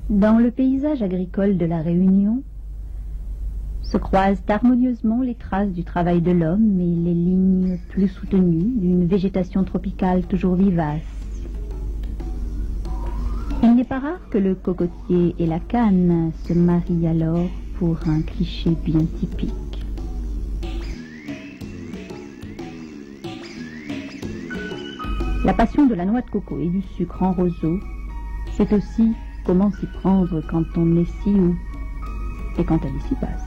Dans le paysage agricole de la Réunion se croisent harmonieusement les traces du travail de l'homme et les lignes plus soutenues d'une végétation tropicale toujours vivace. Il n'est pas rare que le cocotier et la canne se marient alors pour un cliché bien typique. La passion de la noix de coco et du sucre en roseau, c'est aussi comment s'y prendre quand on est si haut et quand elle s'y passe.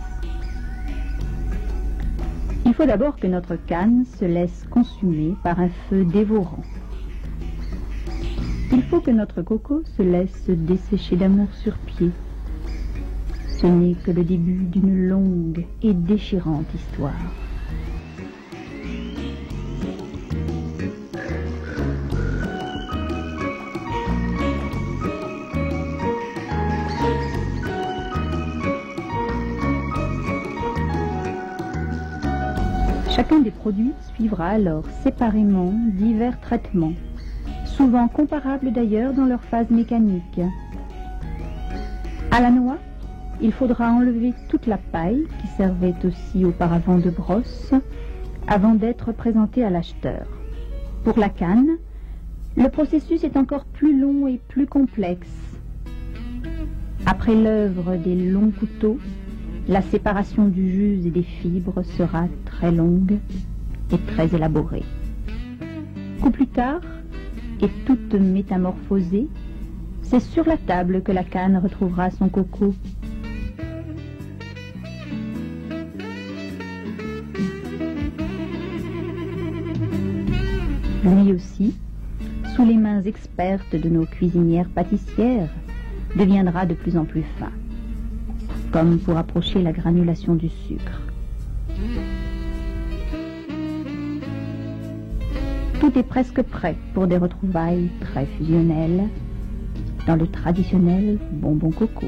Il faut d'abord que notre canne se laisse consumer par un feu dévorant. Il faut que notre coco se laisse dessécher d'amour sur pied. Ce n'est que le début d'une longue et déchirante histoire. Chacun des produits suivra alors séparément divers traitements, souvent comparables d'ailleurs dans leur phase mécanique. À la noix, il faudra enlever toute la paille qui servait aussi auparavant de brosse avant d'être présentée à l'acheteur. Pour la canne, le processus est encore plus long et plus complexe. Après l'œuvre des longs couteaux, la séparation du jus et des fibres sera très longue et très élaborée. Coup plus tard, et toute métamorphosée, c'est sur la table que la canne retrouvera son coco. Lui aussi, sous les mains expertes de nos cuisinières pâtissières, deviendra de plus en plus fin, comme pour approcher la granulation du sucre. Tout est presque prêt pour des retrouvailles très fusionnelles dans le traditionnel bonbon coco.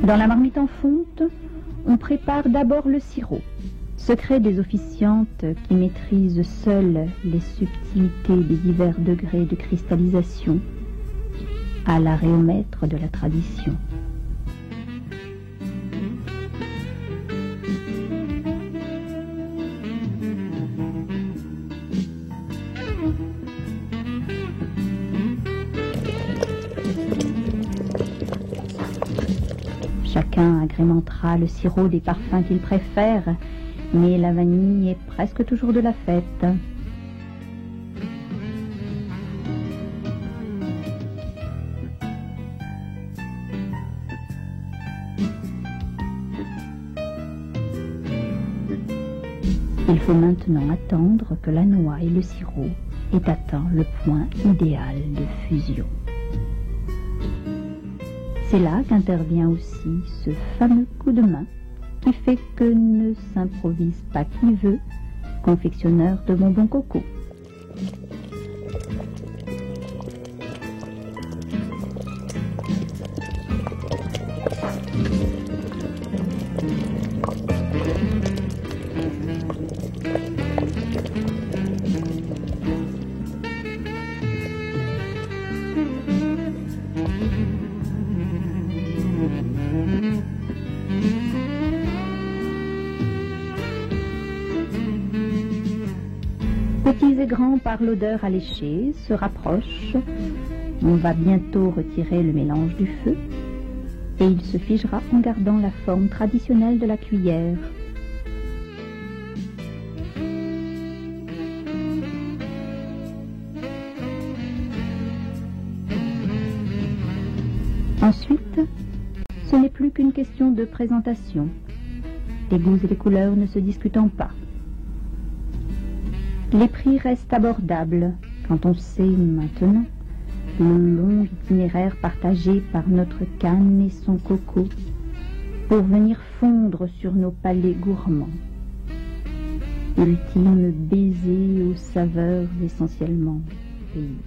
Dans la marmite en fonte, on prépare d'abord le sirop, secret des officiantes qui maîtrisent seules les subtilités des divers degrés de cristallisation à l'aréomètre de la tradition. Chacun agrémentera le sirop des parfums qu'il préfère, mais la vanille est presque toujours de la fête. Il faut maintenant attendre que la noix et le sirop aient atteint le point idéal de fusion. C'est là qu'intervient aussi ce fameux coup de main qui fait que ne s'improvise pas qui veut, confectionneur de bonbons coco. Petits et grands par l'odeur alléchée se rapprochent. On va bientôt retirer le mélange du feu et il se figera en gardant la forme traditionnelle de la cuillère. Ensuite, ce n'est plus qu'une question de présentation, les goûts et les couleurs ne se discutant pas. Les prix restent abordables quand on sait maintenant le long itinéraire partagé par notre canne et son coco pour venir fondre sur nos palais gourmands. Ultime baiser aux saveurs essentiellement pays.